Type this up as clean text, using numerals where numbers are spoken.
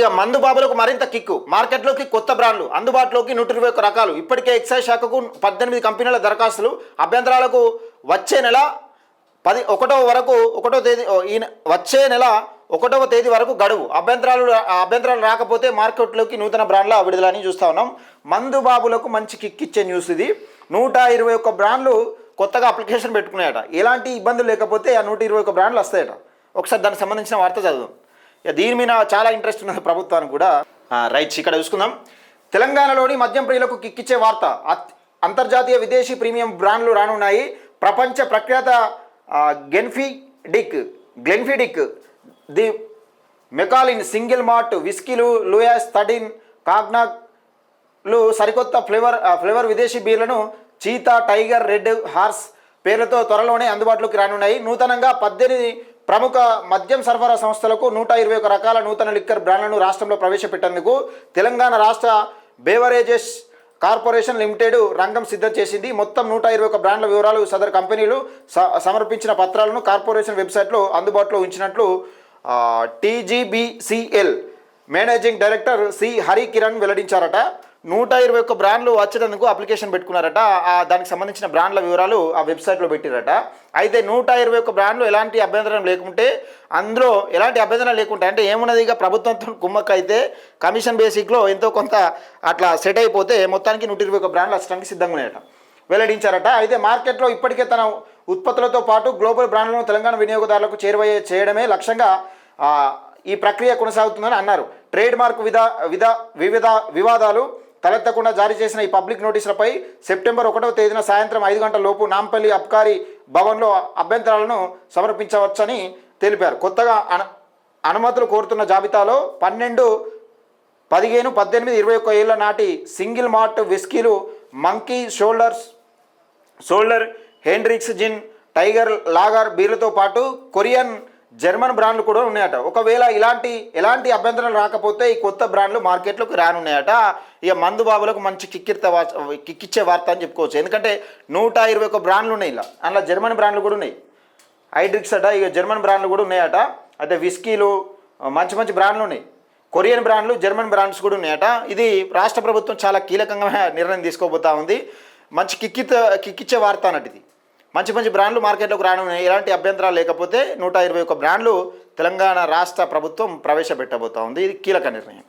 ఇక మందు బాబులకు మరింత కిక్కు మార్కెట్లోకి కొత్త బ్రాండ్లు అందుబాటులోకి 121 రకాలు ఇప్పటికే ఎక్సైజ్ శాఖకు 18 కంపెనీల దరఖాస్తులు అభ్యంతరాలకు వచ్చే నెల 11వ వరకు 1వ తేదీ వచ్చే నెల 1వ తేదీ వరకు గడువు అభ్యంతరాలు రాకపోతే మార్కెట్లోకి నూతన బ్రాండ్ల విడుదలని చూస్తా ఉన్నాం. మందు బాబులకు మంచి కిక్ ఇచ్చే న్యూస్ ఇది. 121 బ్రాండ్లు కొత్తగా అప్లికేషన్ పెట్టుకున్నాయట. ఎలాంటి ఇబ్బందులు లేకపోతే ఆ 121 బ్రాండ్లు వస్తాయట. ఒకసారి దానికి సంబంధించిన వార్త చదువుదాం. దీని మీద చాలా ఇంట్రెస్ట్ ఉన్నది ప్రభుత్వానికి కూడా. రైట్స్ ఇక్కడ చూసుకుందాం. తెలంగాణలోని మద్యం ప్రియులకు కిక్కిచ్చే వార్త. అంతర్జాతీయ విదేశీ ప్రీమియం బ్రాండ్లు రానున్నాయి. ప్రపంచ ప్రఖ్యాత గ్లెన్ఫిడిక్, ది మెకాలిన్, సింగిల్ మాల్ట్ విస్కీలు, లూయాస్ 13 కాగ్నాక్లు సరికొత్త ఫ్లేవర్ విదేశీ బీర్లను చీతా, టైగర్, రెడ్ హార్స్ పేర్లతో త్వరలోనే అందుబాటులోకి రానున్నాయి. నూతనంగా 18 ప్రముఖ మద్యం సరఫరా సంస్థలకు 121 రకాల నూతన లిక్కర్ బ్రాండ్లను రాష్ట్రంలో ప్రవేశపెట్టేందుకు తెలంగాణ రాష్ట్ర బేవరేజెస్ కార్పొరేషన్ లిమిటెడ్ రంగం సిద్ధం చేసింది. మొత్తం 121 బ్రాండ్ల వివరాలు సదరు కంపెనీలు సమర్పించిన పత్రాలను కార్పొరేషన్ వెబ్సైట్లో అందుబాటులో ఉంచినట్లు టీజీబీసీఎల్ మేనేజింగ్ డైరెక్టర్ సి హరికిరణ్ వెల్లడించారట. 121 బ్రాండ్లు వచ్చేందుకు అప్లికేషన్ పెట్టుకున్నారట. దానికి సంబంధించిన బ్రాండ్ల వివరాలు ఆ వెబ్సైట్లో పెట్టిరట. అయితే 121 బ్రాండ్లు ఎలాంటి అభ్యంతరం లేకుంటే, అందులో ఎలాంటి అభ్యంతరం లేకుంటే అంటే ఏమున్నది, ఇక ప్రభుత్వంతో కుమ్మక్క అయితే కమిషన్ బేసిక్లో ఎంతో కొంత అట్లా సెట్ అయిపోతే మొత్తానికి 121 బ్రాండ్లు వచ్చడానికి సిద్ధంగా ఉన్నాయట వెల్లడించారట. అయితే మార్కెట్లో ఇప్పటికే తన ఉత్పత్తులతో పాటు గ్లోబల్ బ్రాండ్లను తెలంగాణ వినియోగదారులకు చేయడమే లక్ష్యంగా ఈ ప్రక్రియ కొనసాగుతుందని అన్నారు. ట్రేడ్ మార్క్ వివిధ వివాదాలు తలెత్తకుండా జారీ చేసిన ఈ పబ్లిక్ నోటీసులపై సెప్టెంబర్ 1వ తేదీన సాయంత్రం 5 గంటల లోపు నాంపల్లి అబ్కారీ భవన్లో అభ్యంతరాలను సమర్పించవచ్చని తెలిపారు. కొత్తగా అనుమతులు కోరుతున్న జాబితాలో 12, 15, 18, 21 ఏళ్ల నాటి సింగిల్ మాల్ట్ విస్కీలు, monkey shoulder, Hendrick's gin, tiger lager బీర్లతో పాటు కొరియన్, జర్మన్ బ్రాండ్లు కూడా ఉన్నాయట. ఒకవేళ ఎలాంటి అభ్యంతరాలు రాకపోతే ఈ కొత్త బ్రాండ్లు మార్కెట్లోకి రానున్నాయట. ఇక మందు బాబులకు మంచి కిక్కిచ్చే వార్త అని చెప్పుకోవచ్చు. ఎందుకంటే 121 బ్రాండ్లు ఉన్నాయి. అందులో జర్మన్ బ్రాండ్లు కూడా ఉన్నాయి. హైడ్రిక్స్ అట, ఇక జర్మన్ బ్రాండ్లు కూడా ఉన్నాయట. అయితే విస్కీలు మంచి బ్రాండ్లు ఉన్నాయి. కొరియన్ బ్రాండ్లు, జర్మన్ బ్రాండ్స్ కూడా ఉన్నాయట. ఇది రాష్ట్ర ప్రభుత్వం చాలా కీలకంగా నిర్ణయం తీసుకోబోతా ఉంది. మంచి కిక్కిచ్చే వార్త అన్నట్టు ఇది. మంచి బ్రాండ్లు మార్కెట్లోకి రానున్నాయి. ఎలాంటి అభ్యంతరాలు లేకపోతే 121 బ్రాండ్లు తెలంగాణ రాష్ట్ర ప్రభుత్వం ప్రవేశపెట్టబోతా ఉంది. ఇది కీలక నిర్ణయం.